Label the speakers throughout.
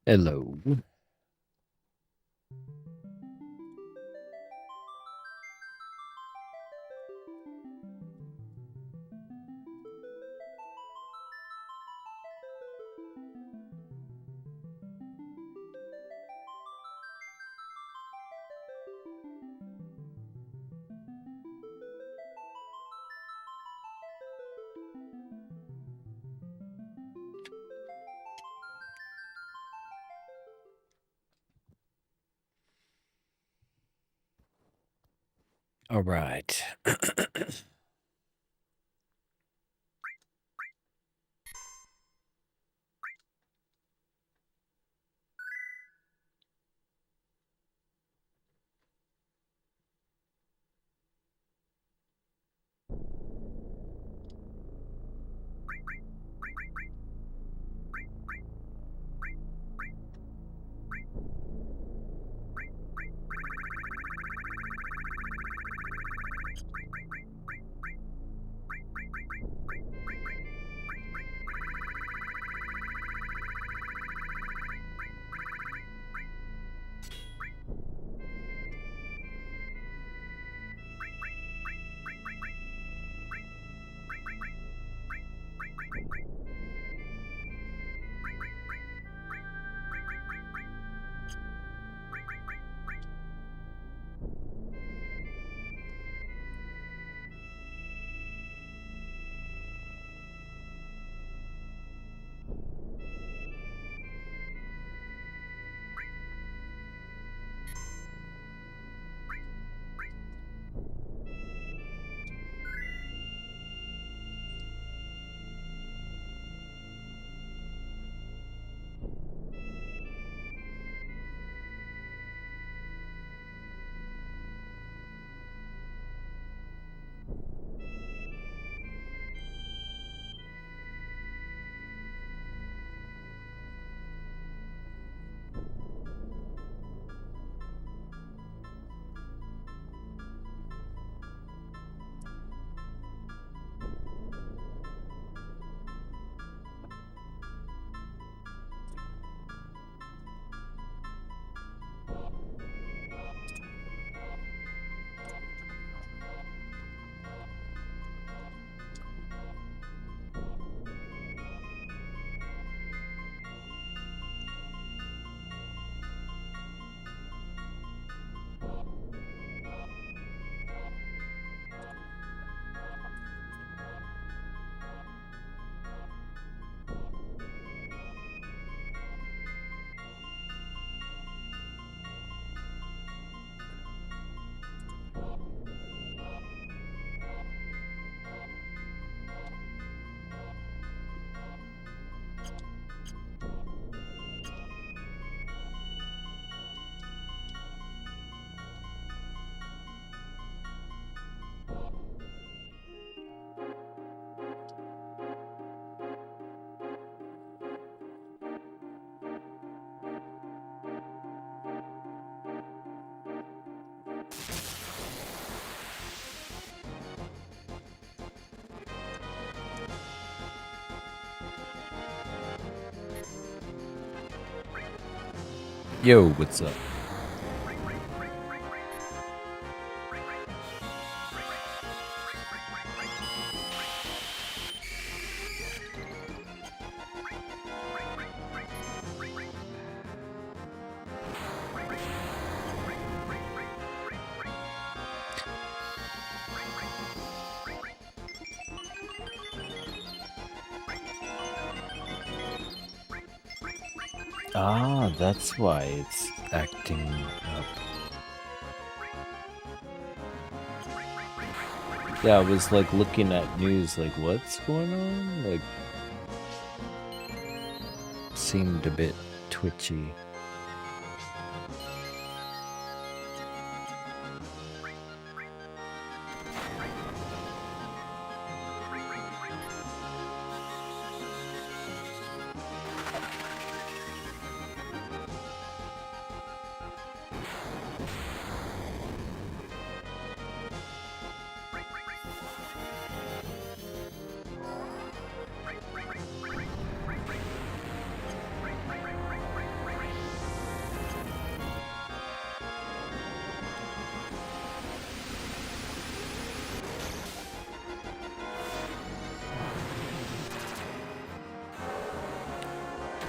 Speaker 1: Hello. All right. Yo, what's up? Ah, that's why it's acting up. Yeah, I was like looking at news, like what's going on? Like, seemed a bit twitchy.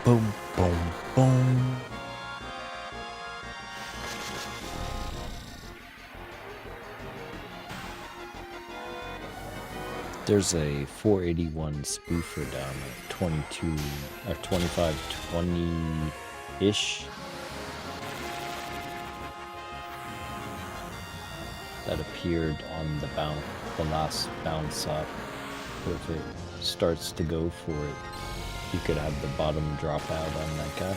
Speaker 1: Boom, boom, boom. There's a 481 spoofer down at 22 or 25.20-ish. That appeared on the last bounce up. So if it starts to go for it, you could have the bottom drop out on that guy.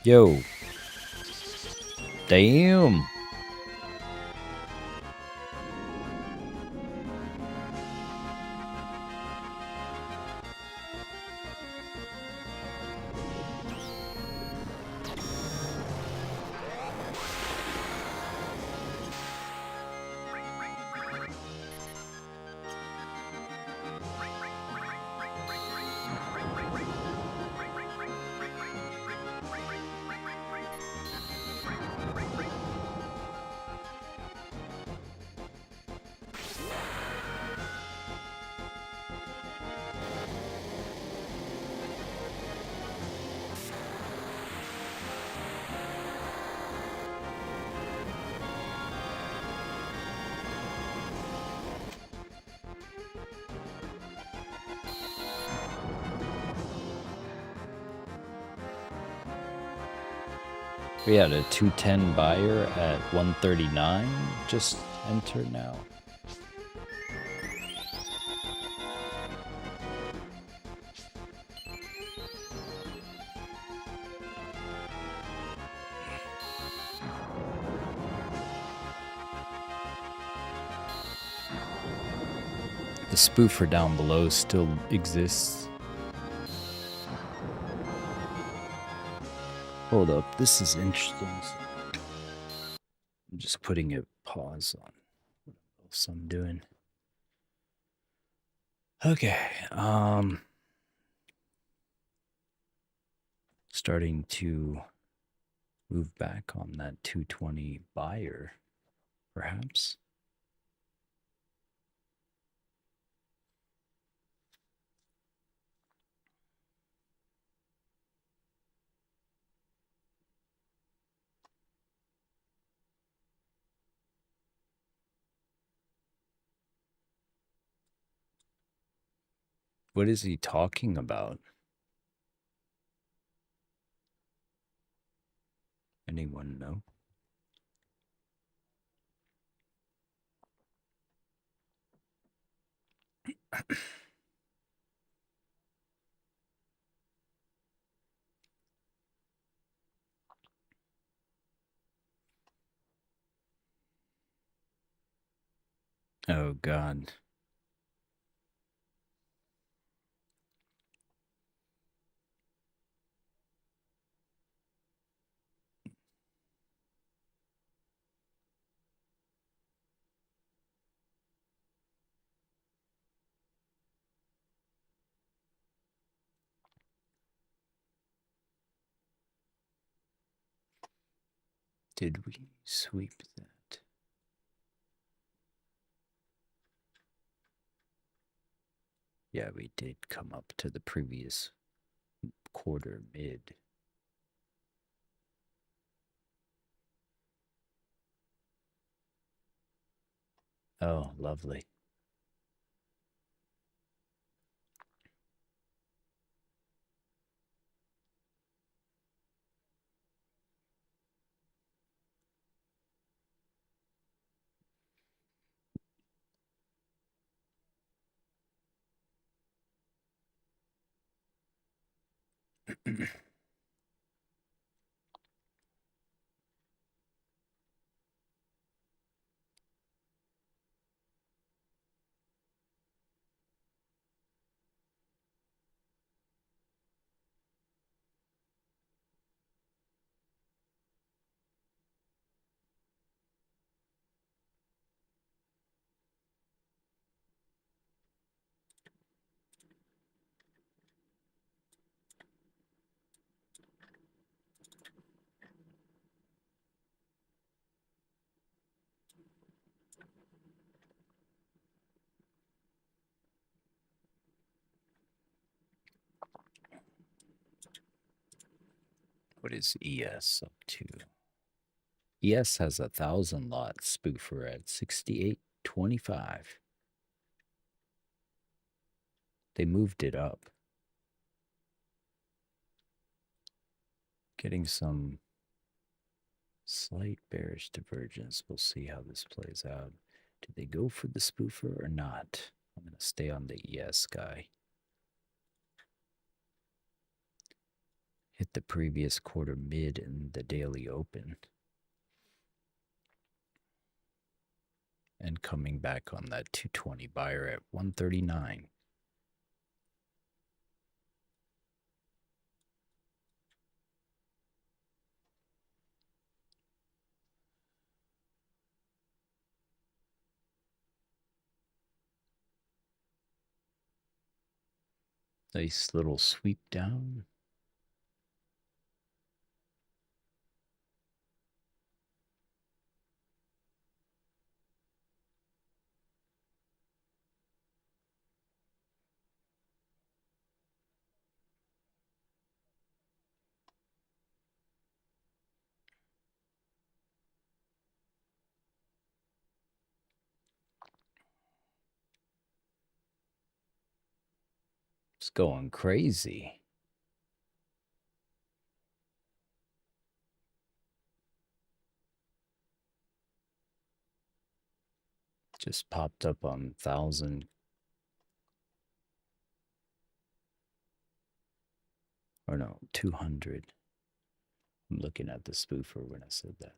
Speaker 1: Yo. Damn. We had a 210 buyer at 139 just entered now. The spoofer down below still exists. Hold up, this is interesting. I'm just putting a pause on what else I'm doing. Okay, starting to move back on that 220 buyer, perhaps. What is he talking about? Anyone know? Oh, God. Did we sweep that? Yeah, we did come up to the previous quarter mid. Oh, lovely. What is ES up to? ES has 1,000 lot spoofer at 68.25. They moved it up. Getting some slight bearish divergence. We'll see how this plays out. Do they go for the spoofer or not? I'm going to stay on the ES guy. Hit the previous quarter mid in the daily open. And coming back on that 220 buyer at 139. Nice little sweep down. It's going crazy. Just popped up on 1,000. Or no, 200. I'm looking at the spoofer when I said that.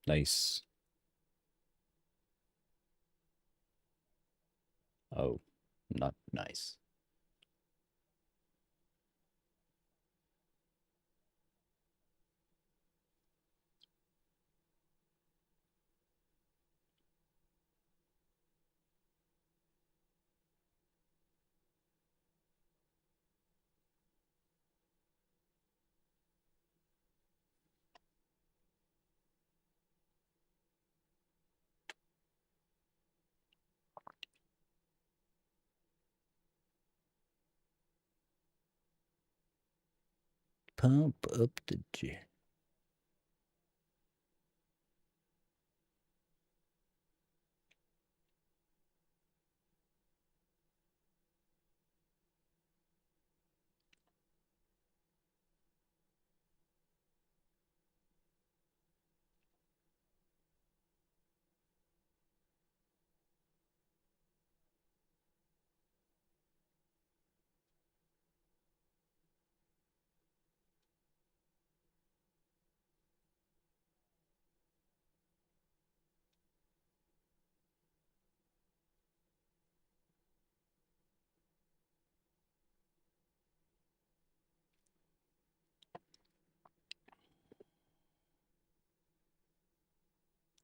Speaker 1: Nice. Oh, not nice. Pump up the J.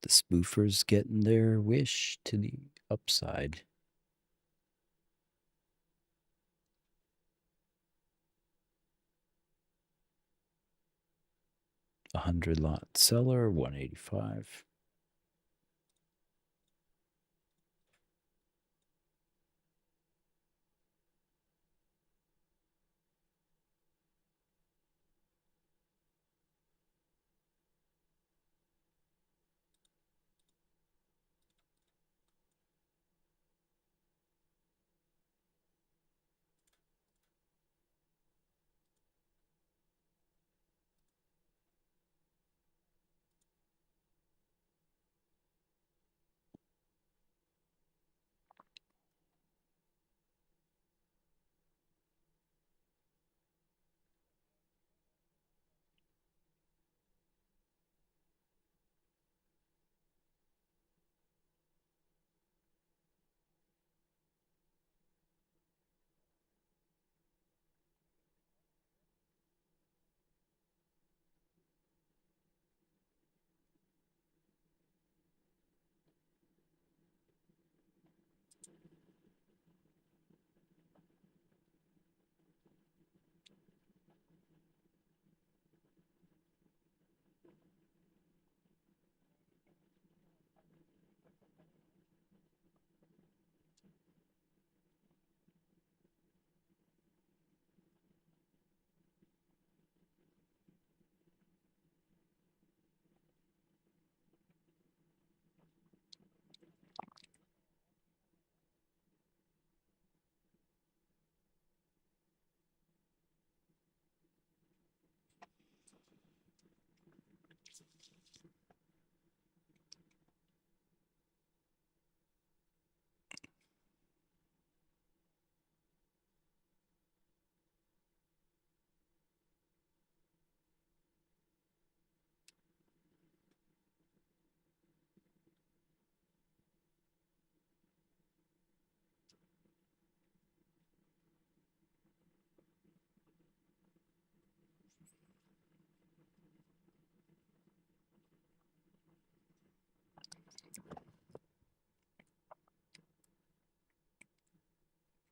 Speaker 1: The spoofer's getting their wish to the upside. 100 lot seller, 185.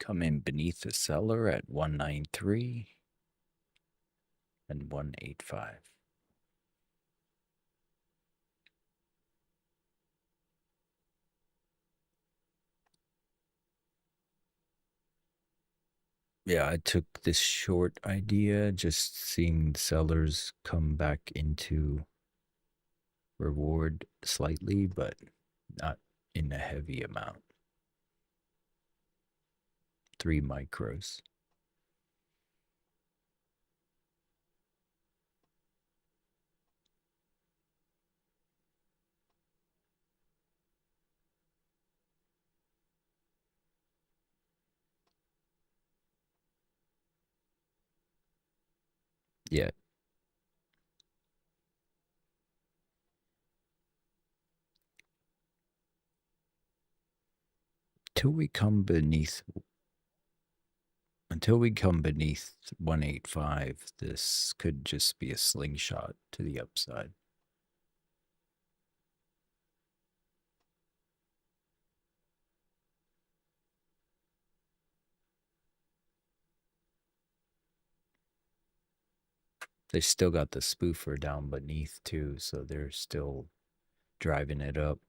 Speaker 1: Come in beneath the seller at 193 and 185. Yeah, I took this short idea, just seeing sellers come back into reward slightly, but not in a heavy amount. 3 micros. Yeah. Till we come beneath Until we come beneath 185, this could just be a slingshot to the upside. They still got the spoofer down beneath too, so they're still driving it up.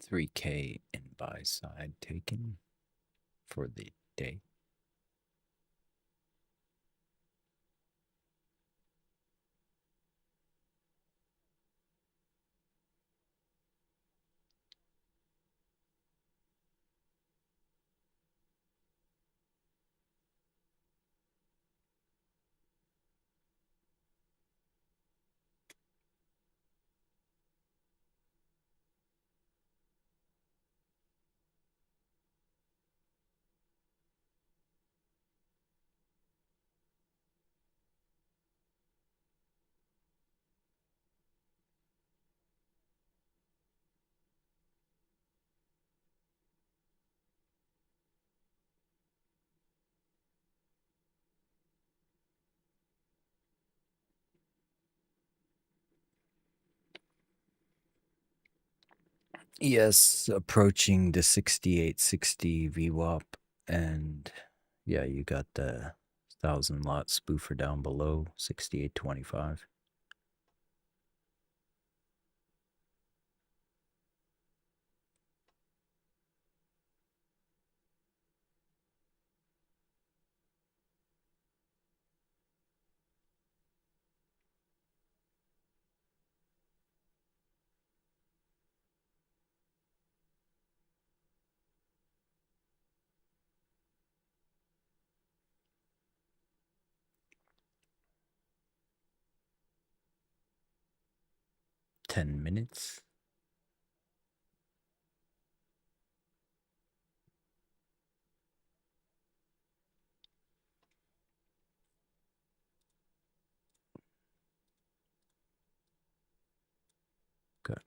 Speaker 1: $3K in buy side taken for the day. Yes, approaching the 6860 VWAP, and yeah, you got the 1,000 lot spoofer down below 6825. $10 minutes. Good.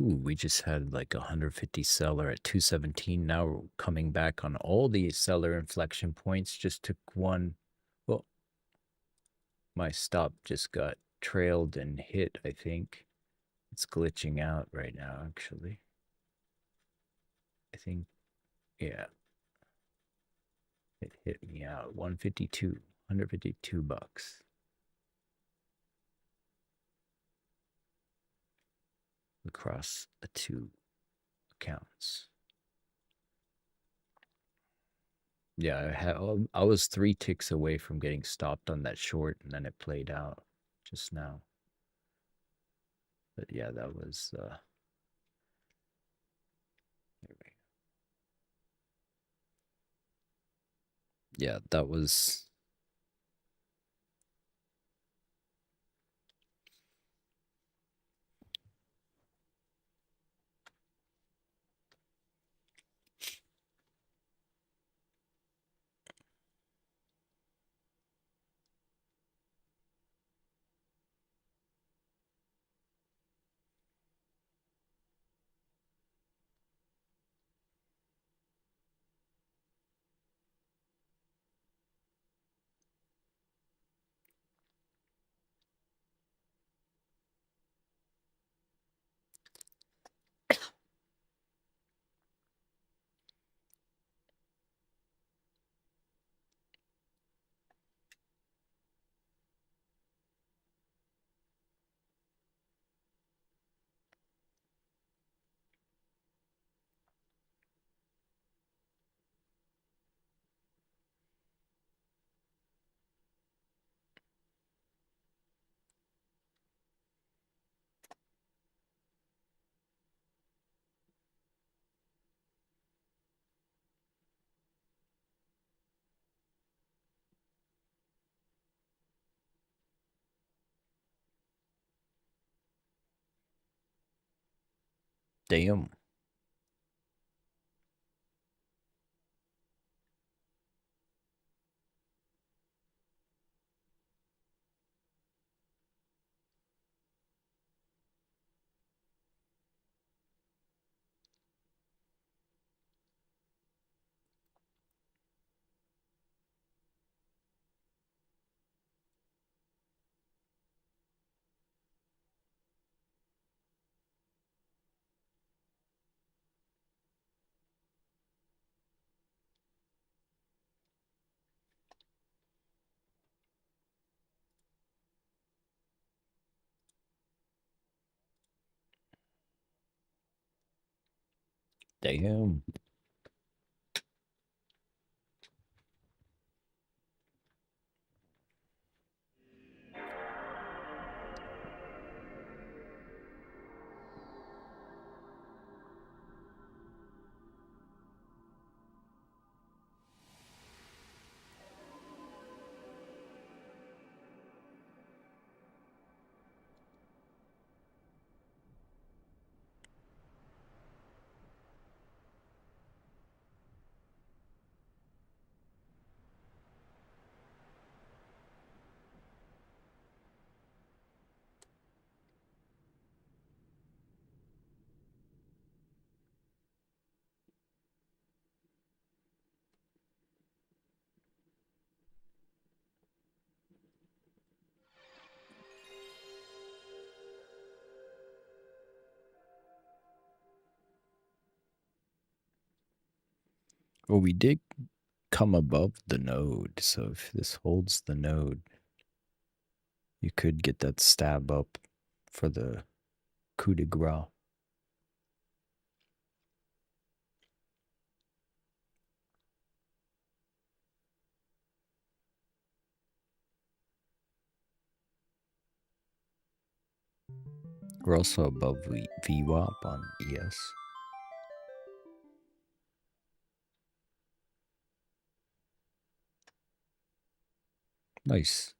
Speaker 1: Ooh, we just had like 150 seller at 217. Now we're coming back on all these seller inflection points. Just took one. Well, my stop just got trailed and hit, I think. It's glitching out right now, actually. I think Yeah. It hit me out. 152 bucks. Across the two accounts. Yeah, I was 3 ticks away from getting stopped on that short, and then it played out just now. But yeah, that was yeah, that was damn. Damn. Well, we did come above the node, so if this holds the node, you could get that stab up for the coup de grace. We're also above VWAP on ES. Nice.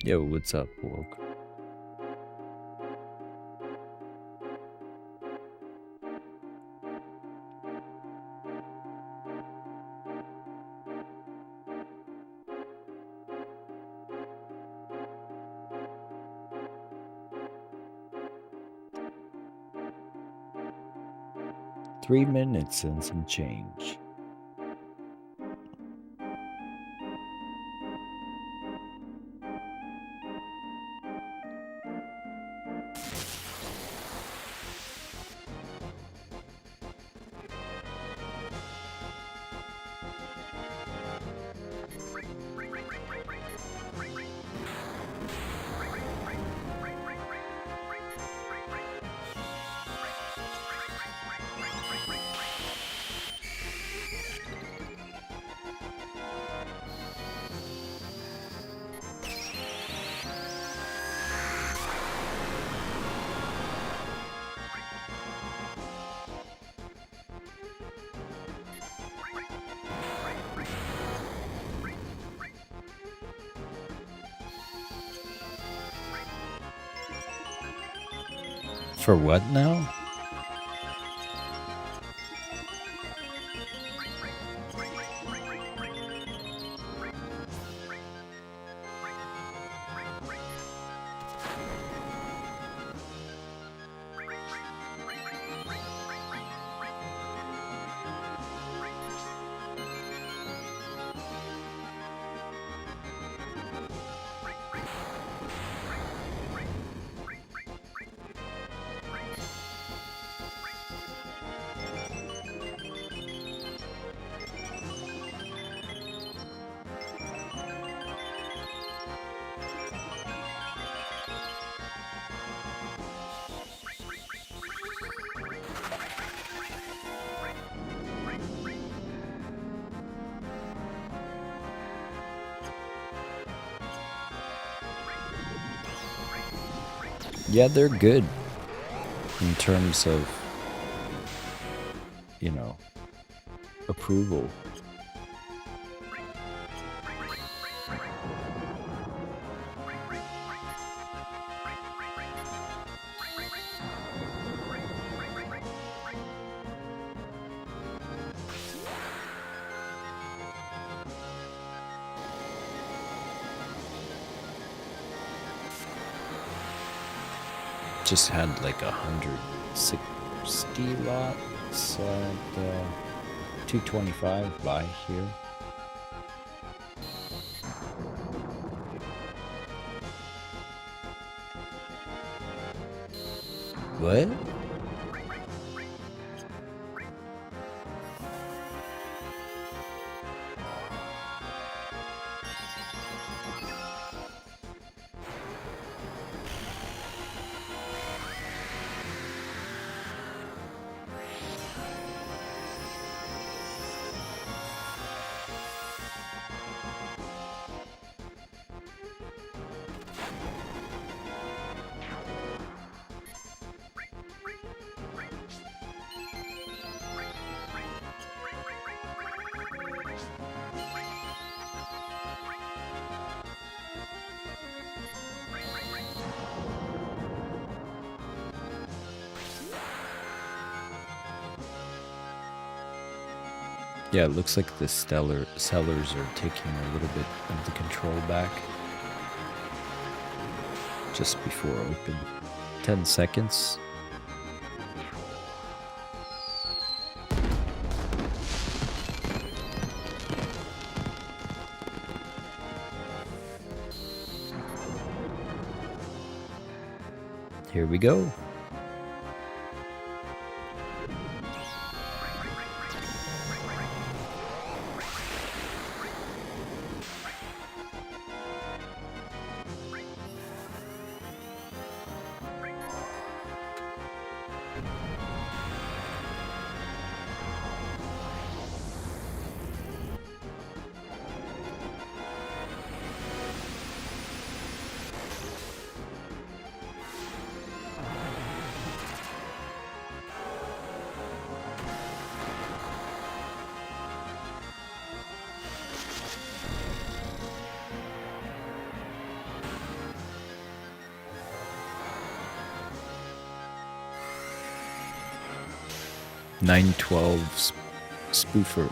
Speaker 1: Yo, what's up, woke? Three minutes and some change. For what now? Yeah, they're good in terms of, you know, approval. Just had like 160 lots at 225 buy here. What? Yeah, it looks like the sellers are taking a little bit of the control back just before open. 10 seconds. Here we go. 912 spoofer.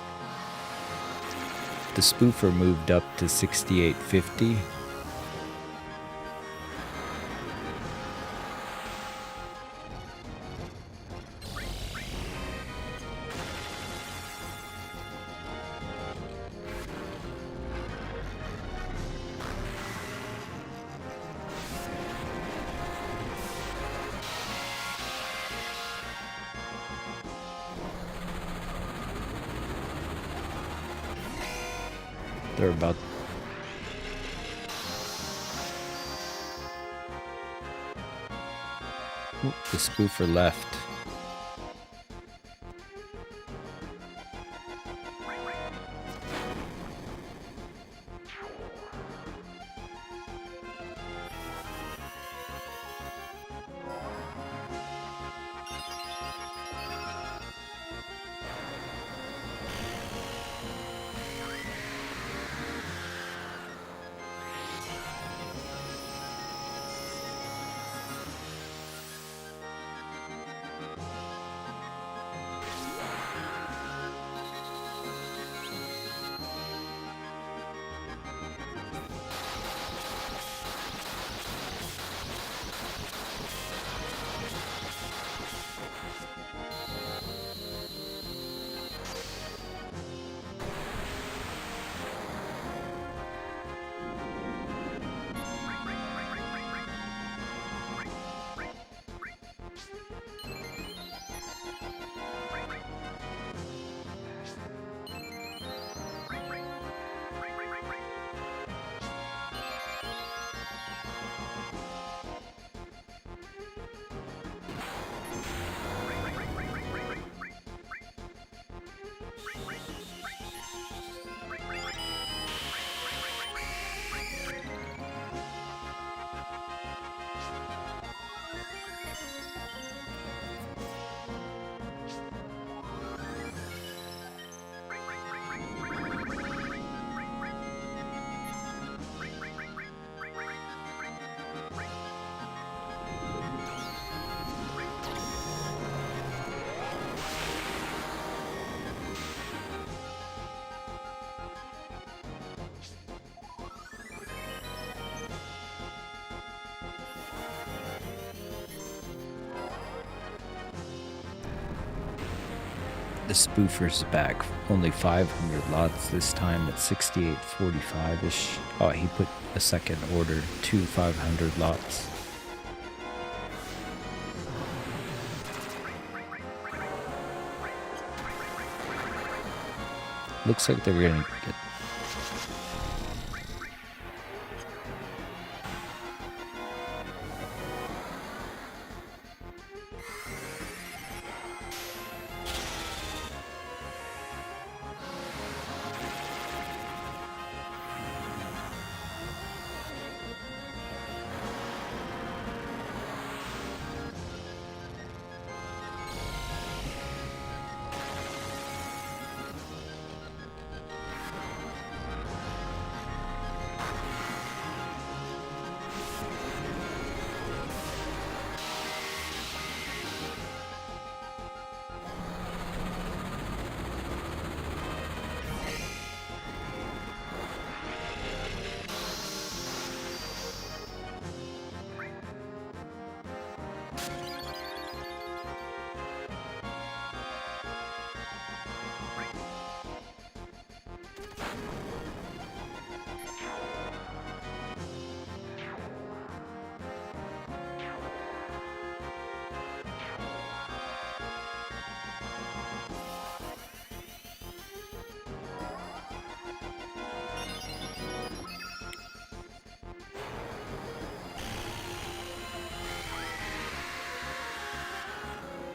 Speaker 1: The spoofer moved up to 68.50. They're about the spoofer left. The spoofer's back. Only 500 lots this time at 68.45-ish. Oh, he put a second order, 500 lots. Looks like they're gonna get...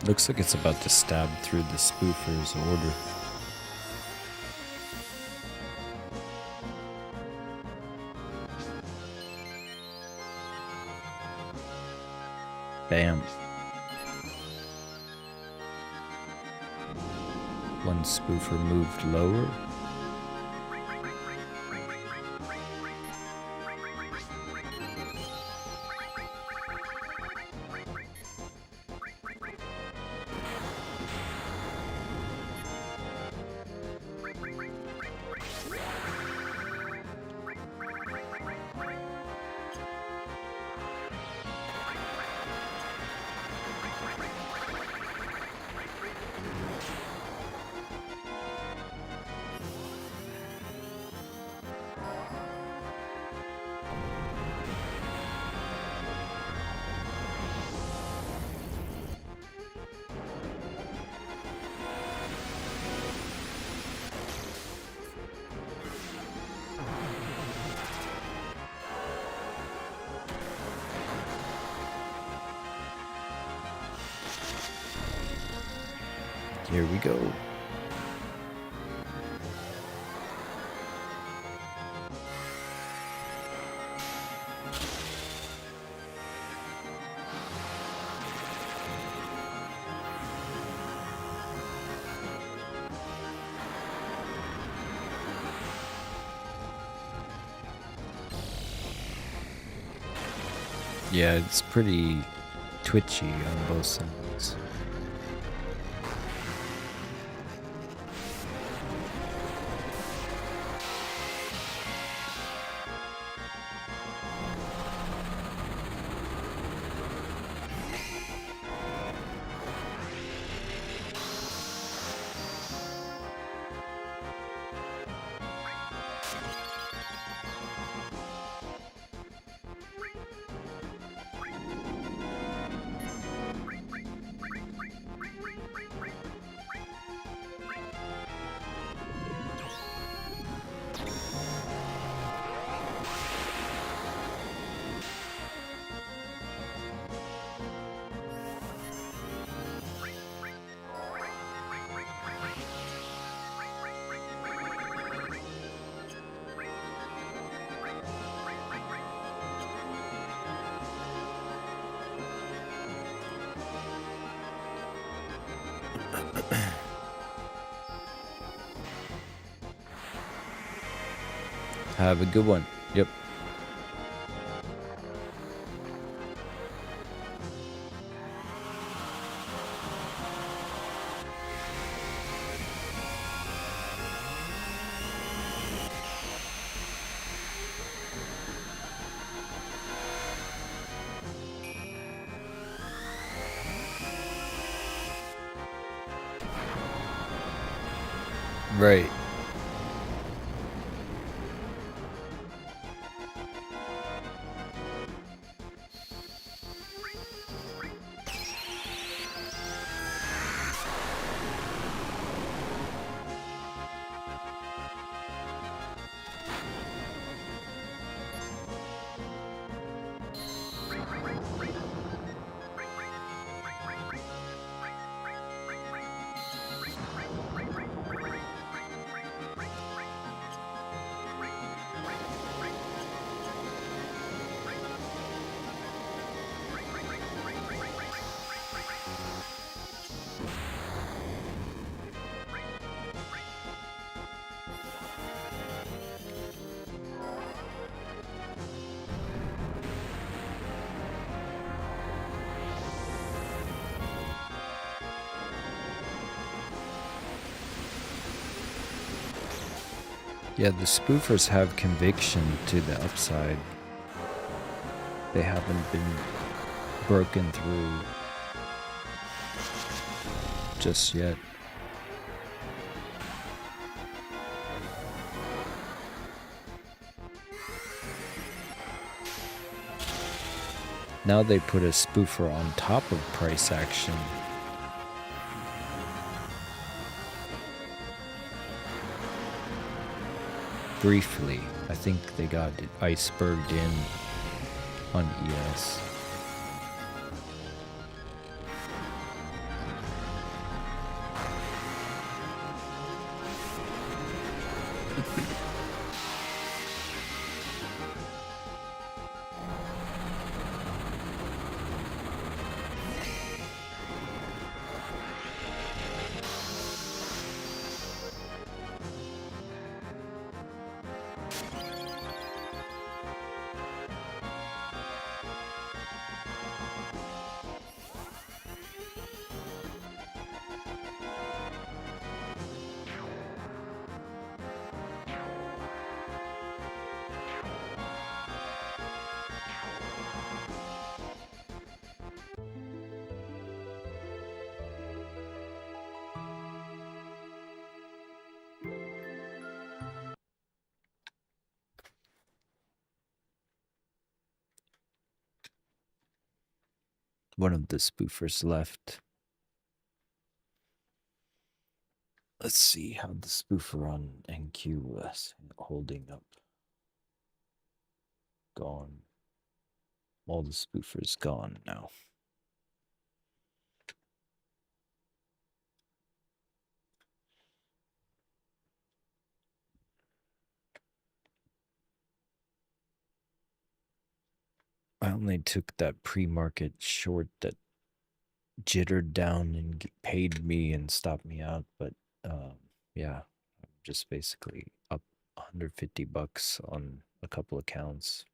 Speaker 1: Looks like it's about to stab through the spoofer's order. Bam. One spoofer moved lower. Here we go. Yeah, it's pretty twitchy on both sides. Have a good one. Yep. Right. Yeah, the spoofers have conviction to the upside. They haven't been broken through just yet. Now they put a spoofer on top of price action. Briefly, I think they got it iceberged in on ES. One of the spoofers left. Let's see how the spoofer on NQ was holding up. Gone. All the spoofers gone now. I only took that pre-market short that jittered down and paid me and stopped me out, but yeah, I'm just basically up $150 on a couple accounts.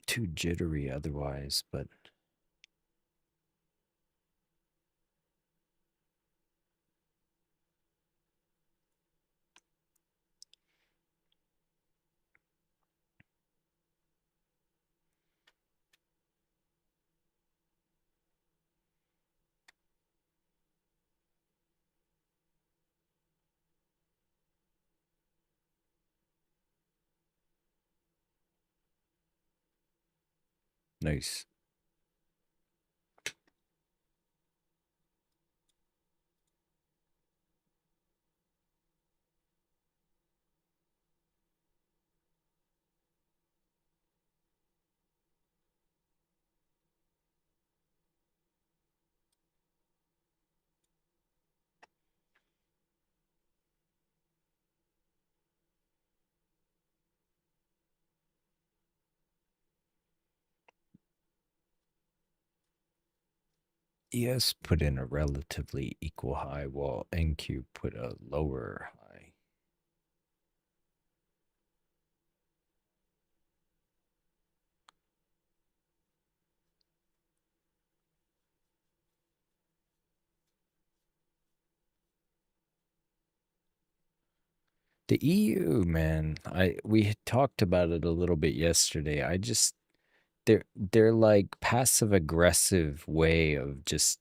Speaker 1: Too jittery otherwise, but nice. ES put in a relatively equal high while NQ put a lower high. The EU, man, we had talked about it a little bit yesterday. They're like passive aggressive way of just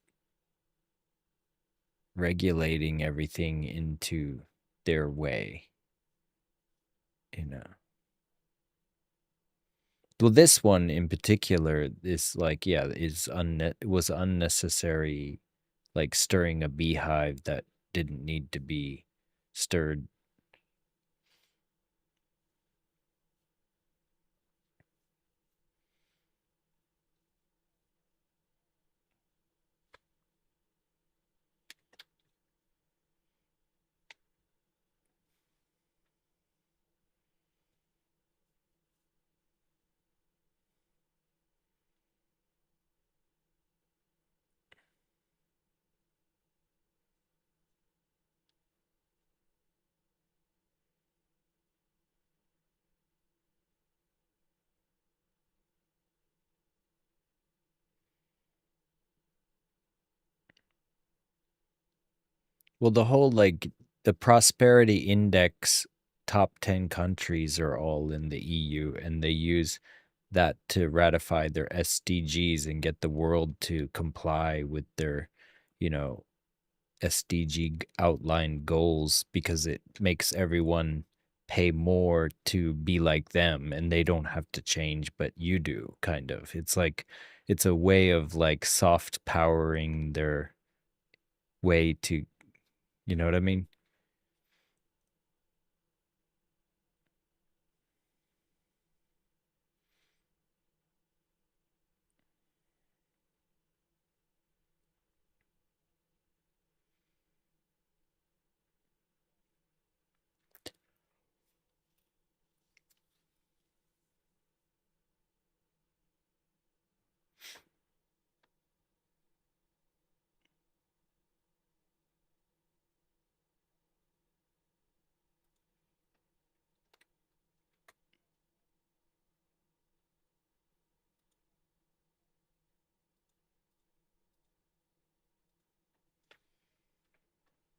Speaker 1: regulating everything into their way, you know. Well, this one in particular is like, yeah, was unnecessary, like stirring a beehive that didn't need to be stirred. Well, the whole like the prosperity index top 10 countries are all in the EU, and they use that to ratify their SDGs and get the world to comply with their, you know, SDG outlined goals, because it makes everyone pay more to be like them and they don't have to change, but you do, kind of. It's like it's a way of like soft powering their way to, you know what I mean?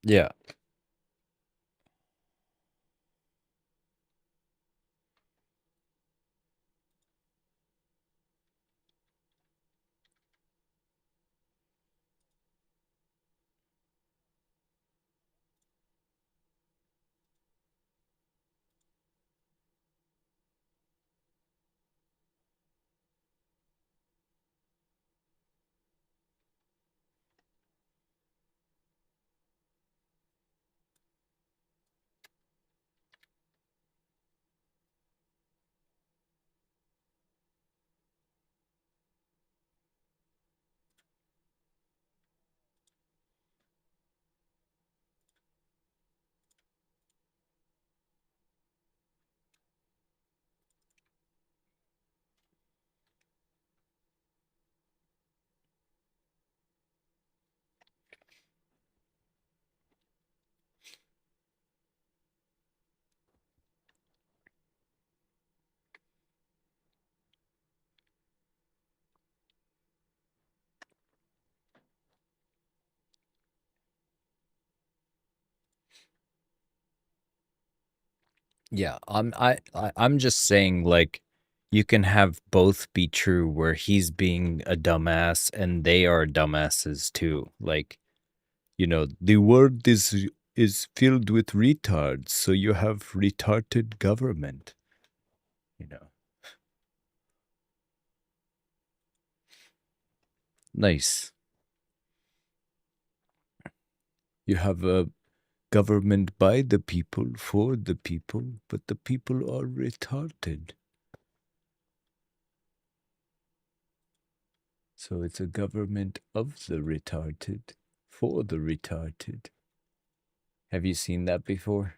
Speaker 1: Yeah. Yeah, I'm just saying, like, you can have both be true, where he's being a dumbass and they are dumbasses too. Like, you know, the world is filled with retards, so you have retarded government. You know, nice. You have a government by the people for the people, but the people are retarded. So it's a government of the retarded for the retarded. Have you seen that before?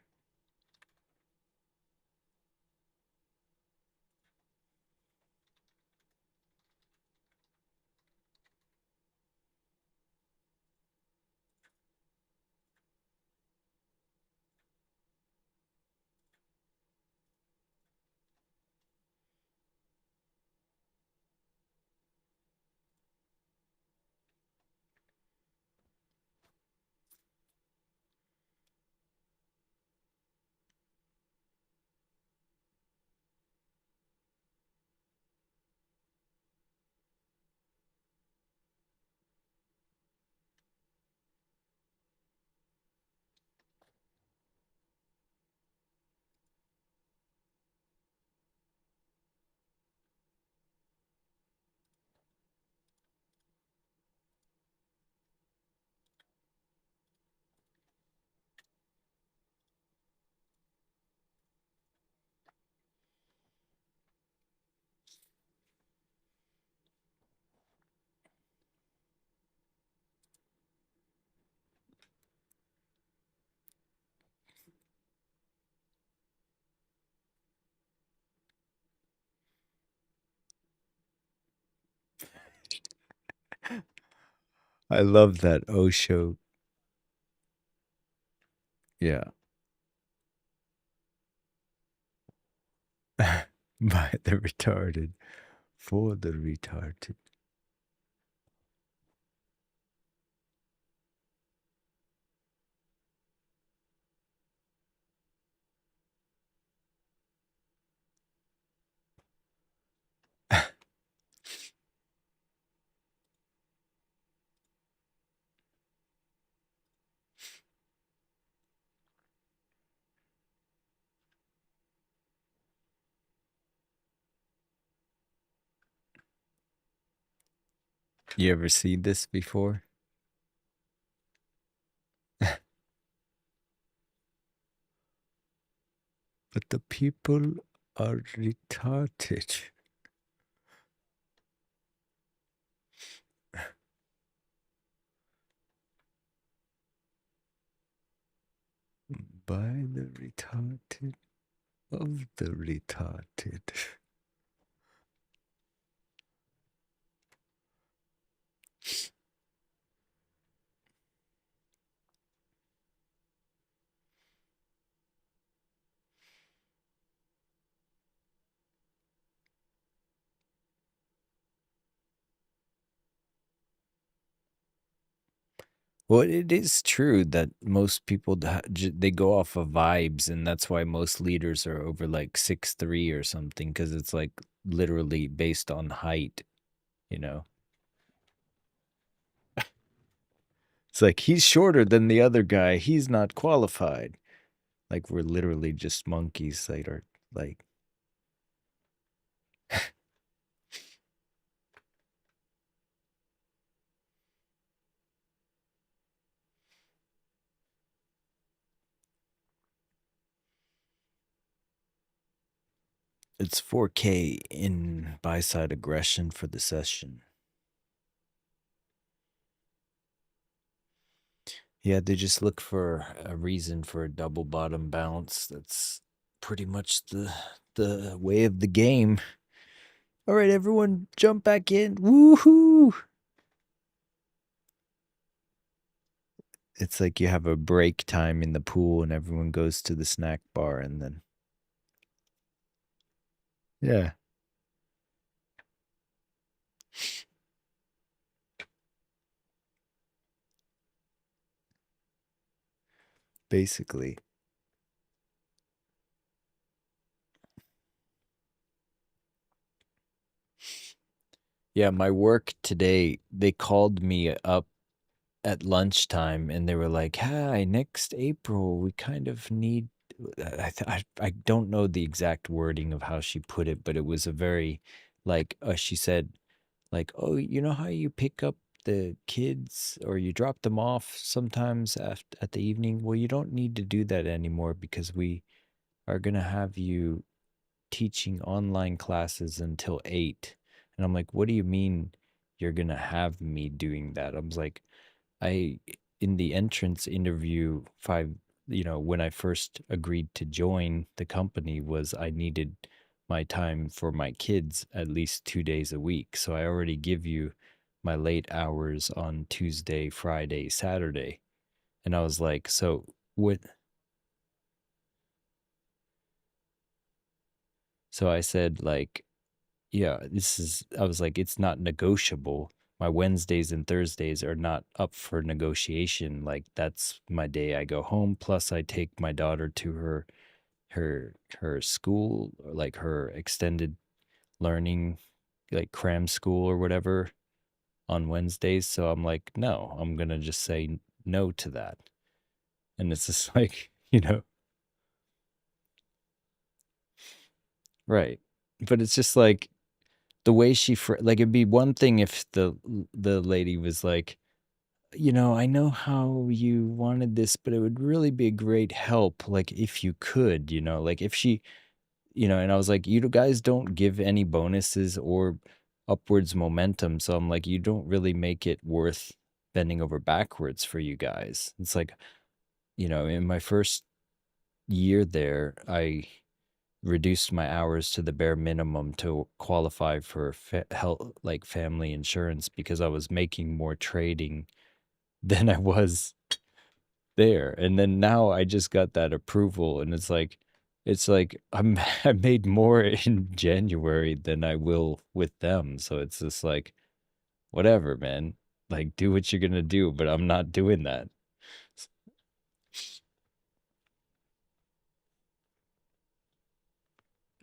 Speaker 1: I love that Osho. Yeah. By the retarded for the retarded. You ever seen this before? But the people are retarded by the retarded of the retarded. Well, it is true that most people they go off of vibes, and that's why most leaders are over like 6'3" or something, because it's like literally based on height. You know, it's like he's shorter than the other guy. He's not qualified. Like we're literally just monkeys that are like. It's 4K in buy side aggression for the session. Yeah, they just look for a reason for a double bottom bounce. That's pretty much the way of the game. All right, everyone, jump back in. Woohoo! It's like you have a break time in the pool and everyone goes to the snack bar and then yeah, basically. Yeah, my work today, they called me up at lunchtime and they were like, "Hi, next April, we kind of need." I don't know the exact wording of how she put it, but it was a very like she said like, "Oh, you know how you pick up the kids or you drop them off sometimes at the evening? Well, you don't need to do that anymore because we are gonna have you teaching online classes until 8." And I'm like, "What do you mean you're gonna have me doing that?" I was like, I in the entrance interview when I first agreed to join the company was I needed my time for my kids at least 2 days a week. So I already give you my late hours on Tuesday, Friday, Saturday. And I was like, so what so I said like, yeah, I was like, it's not negotiable. My Wednesdays and Thursdays are not up for negotiation. Like that's my day I go home. Plus I take my daughter to her school, or like her extended learning, like cram school or whatever on Wednesdays. So I'm like, no, I'm gonna just say no to that. And it's just like, right. But it's just like the way like it'd be one thing if the lady was like, I know how you wanted this, but it would really be a great help, like if you could, like if she, and I was like, you guys don't give any bonuses or upwards momentum. So I'm like, you don't really make it worth bending over backwards for you guys. It's like, in my first year there, I reduced my hours to the bare minimum to qualify for health, like family insurance, because I was making more trading than I was there. And then now I just got that approval and it's like I made more in January than I will with them. So it's just like whatever, man. Like do what you're going to do, but I'm not doing that.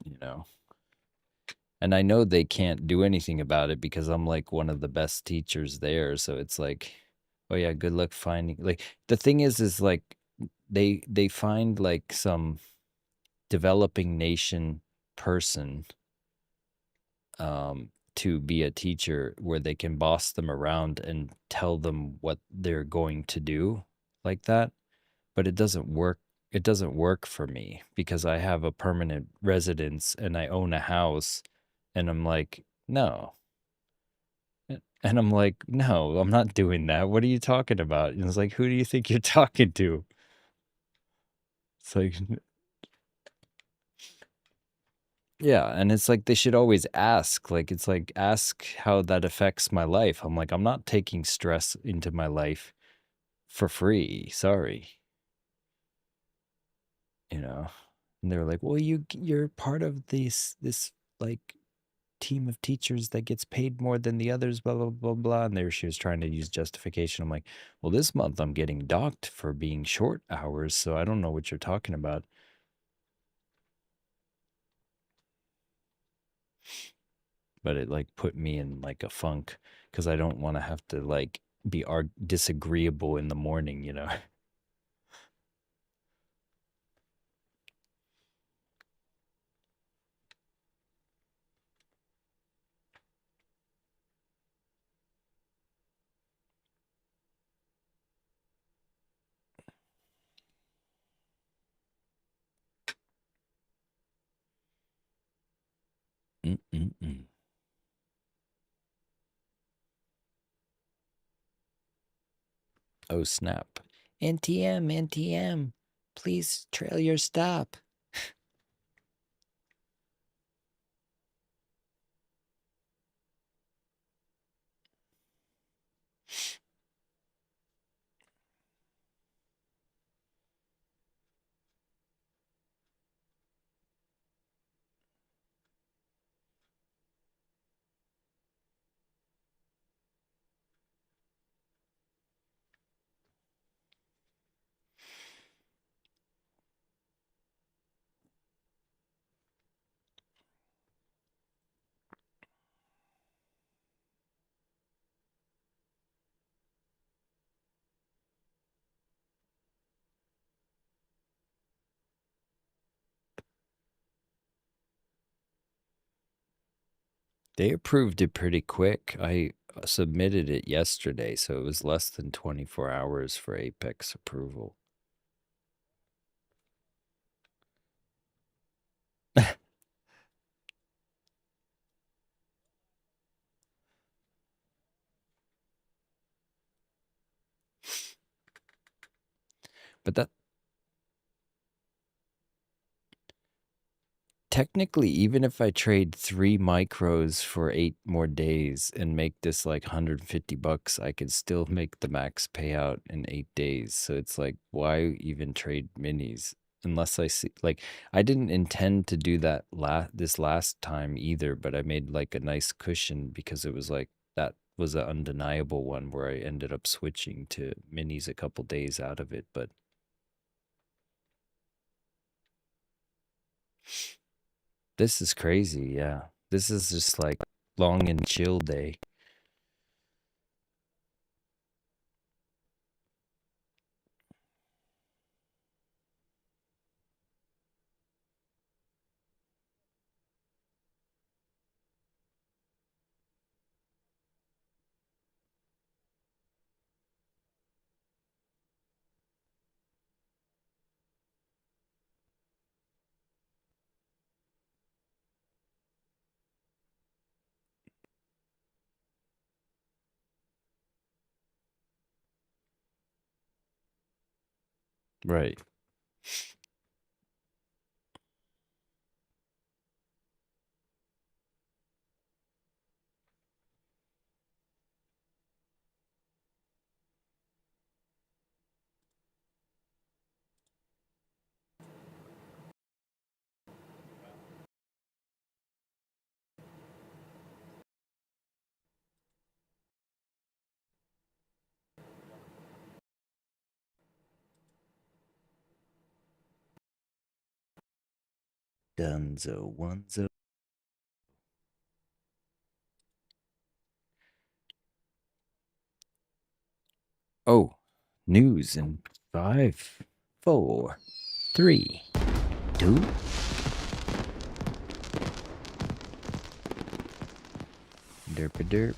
Speaker 1: You know. And I know they can't do anything about it because I'm like one of the best teachers there, so it's like, oh yeah, good luck finding, like the thing is like they find like some developing nation person to be a teacher where they can boss them around and tell them what they're going to do like that. But it doesn't work for me because I have a permanent residence and I own a house, and I'm like, no. And I'm like, no, I'm not doing that. What are you talking about? And it's like, who do you think you're talking to? It's like, yeah, and it's like they should always ask. Like it's like ask how that affects my life. I'm like, I'm not taking stress into my life for free. Sorry, you know. And they're like, well, you're part of this like team of teachers that gets paid more than the others, blah blah blah blah. And there she was trying to use justification. I'm like, well, this month I'm getting docked for being short hours, so I don't know what you're talking about. But it like put me in like a funk because I don't want to have to like be disagreeable in the morning. Mm-mm-mm. Oh snap! NTM, NTM, please trail your stop. They approved it pretty quick. I submitted it yesterday, so it was less than 24 hours for Apex approval. But that technically, even if I trade 3 micros for 8 more days and make this like $150, I could still make the max payout in 8 days. So it's like, why even trade minis? Unless I see, like, I didn't intend to do that this last time either, but I made like a nice cushion because it was like, that was an undeniable one where I ended up switching to minis a couple days out of it. But this is crazy. Yeah. This is just like long and chill day. Right. Dunzo onezo. Oh, news in 5, 4, 3, 2. Derp a derp.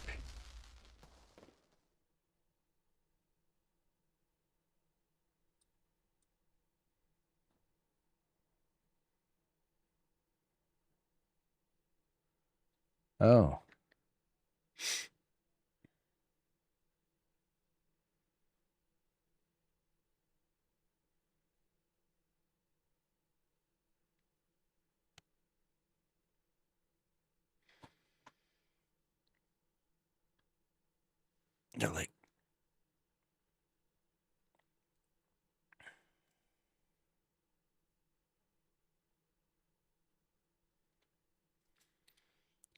Speaker 1: Oh, they're like,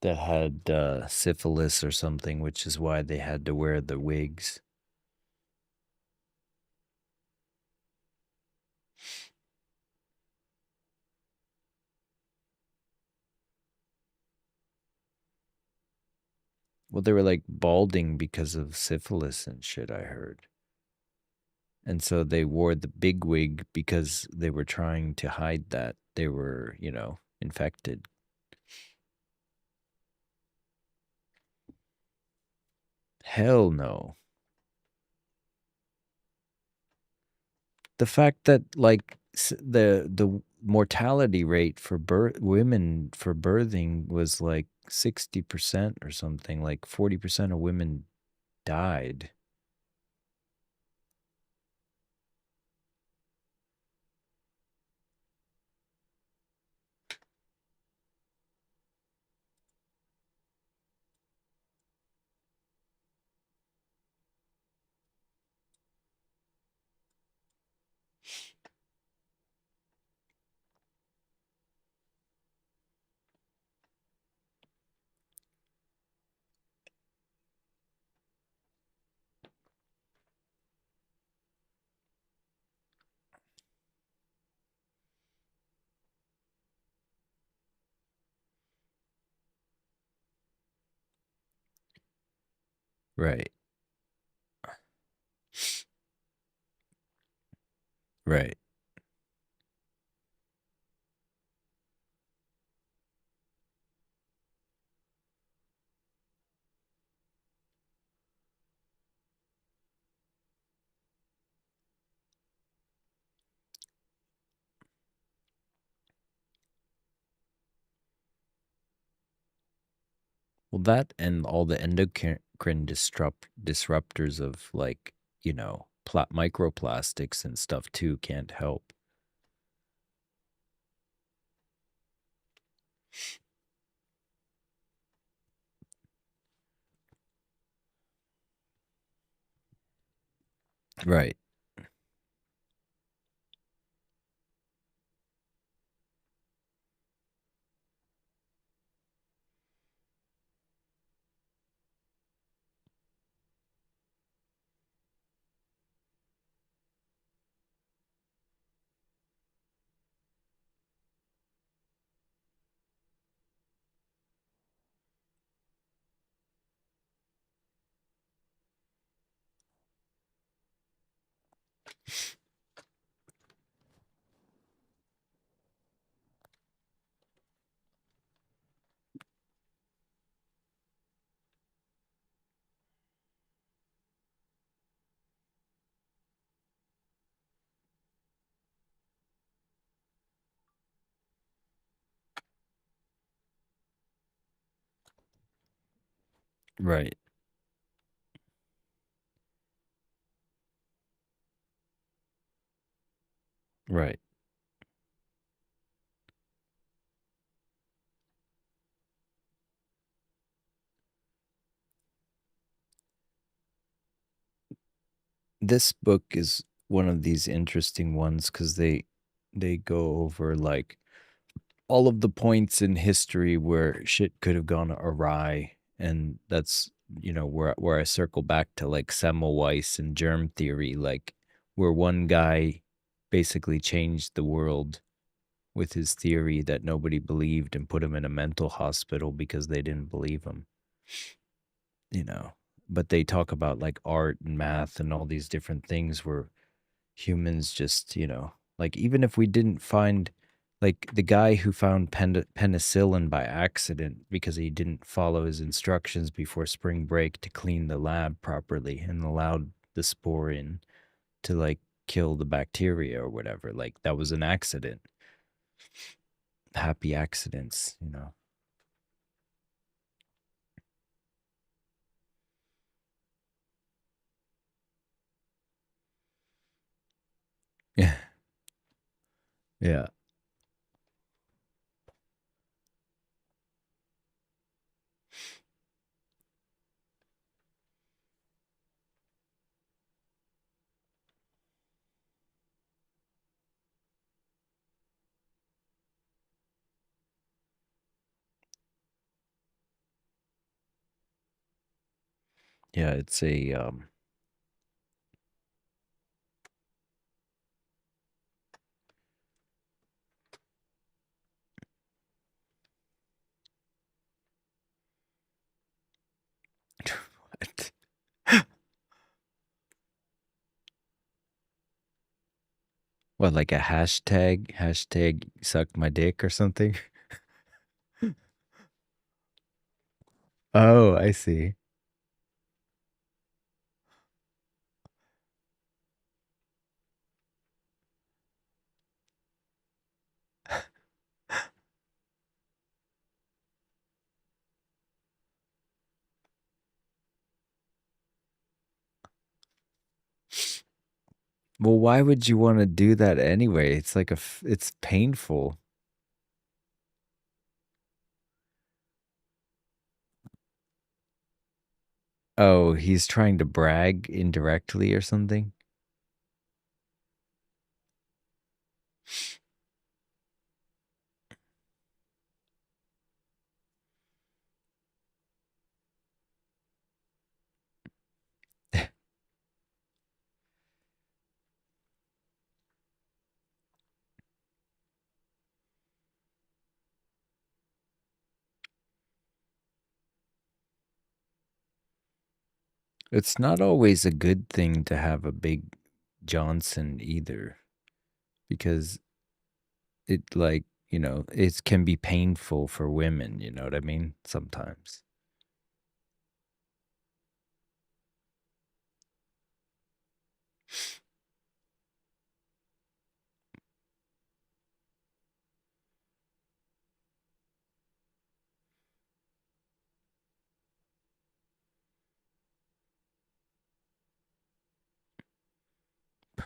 Speaker 1: that had syphilis or something, which is why they had to wear the wigs. Well, they were like balding because of syphilis and shit, I heard. And so they wore the big wig because they were trying to hide that they were, infected. Hell no. The fact that like the mortality rate for women for birthing was like 60% or something, like 40% of women died. Right. Right. Well, that and all the endocrine disruptors of like, you know, microplastics and stuff too can't help. Right. Right. Right. This book is one of these interesting ones because they go over like all of the points in history where shit could have gone awry, and that's, you know, where I circle back to like Semmelweis and germ theory, like where one guy basically changed the world with his theory that nobody believed and put him in a mental hospital because they didn't believe him, you know. But they talk about like art and math and all these different things where humans just, you know, like even if we didn't find, like the guy who found penicillin by accident because he didn't follow his instructions before spring break to clean the lab properly and allowed the spore in to like kill the bacteria or whatever, like that was an accident. Happy accidents, you know. Yeah. Yeah. Yeah, it's a what? What, like a hashtag suck my dick or something? Oh, I see. Well, why would you want to do that anyway? It's like it's painful. Oh, he's trying to brag indirectly or something? It's not always a good thing to have a big Johnson either, because it like, you know, it can be painful for women, you know what I mean? Sometimes.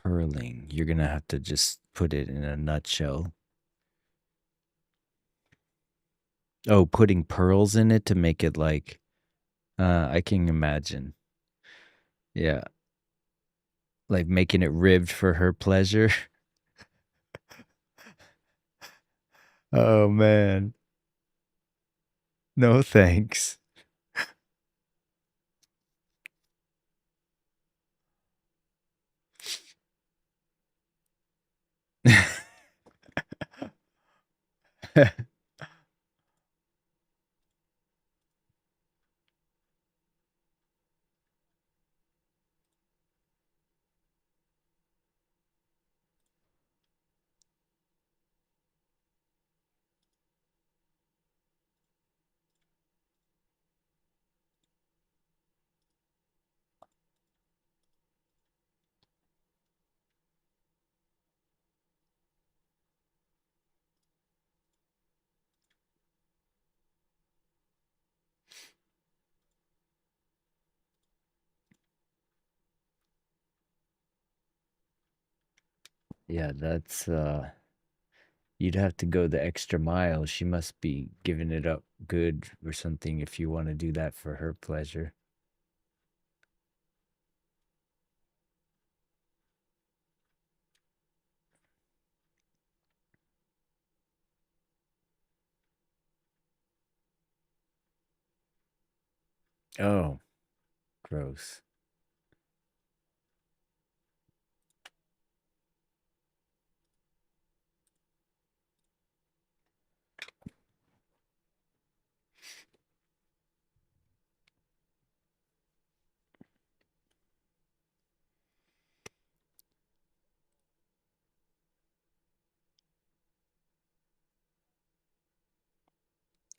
Speaker 1: Curling. You're gonna have to just put it in a nutshell. Oh, putting pearls in it to make it like, I can imagine. Yeah. Like making it ribbed for her pleasure. Oh, man. No, thanks. Yeah, that's you'd have to go the extra mile. She must be giving it up good or something if you want to do that for her pleasure. Oh, gross.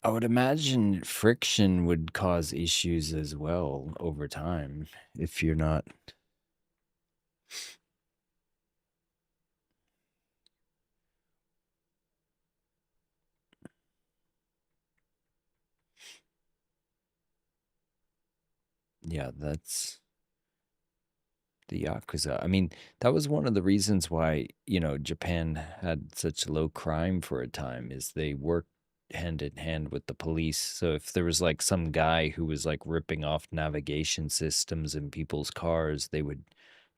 Speaker 1: I would imagine friction would cause issues as well over time if you're not. Yeah, that's the Yakuza. I mean, that was one of the reasons why, Japan had such low crime for a time, is they worked hand in hand with the police. So if there was like some guy who was like ripping off navigation systems in people's cars, they would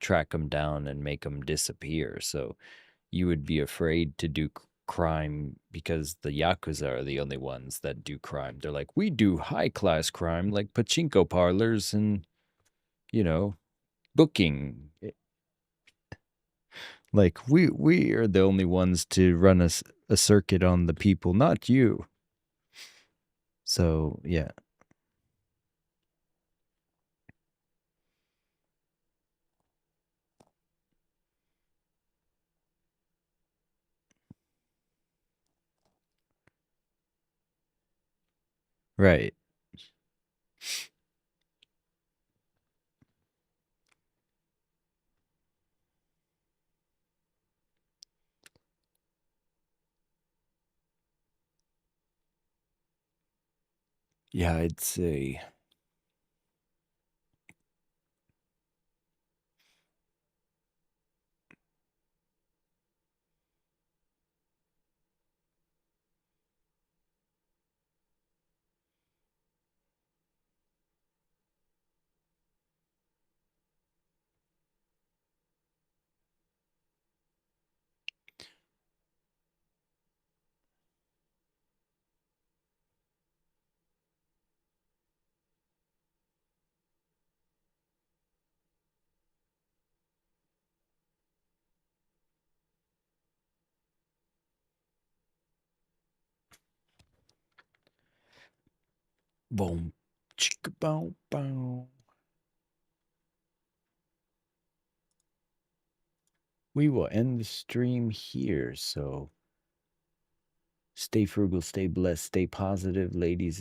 Speaker 1: track him down and make him disappear. So you would be afraid to do crime because the Yakuza are the only ones that do crime. They're like, we do high class crime like pachinko parlors and, you know, booking. Like we are the only ones to run a circuit on the people, not you. So yeah, right. Yeah, I'd say. Boom, chicka bow bow. We will end the stream here. So stay frugal, stay blessed, stay positive, ladies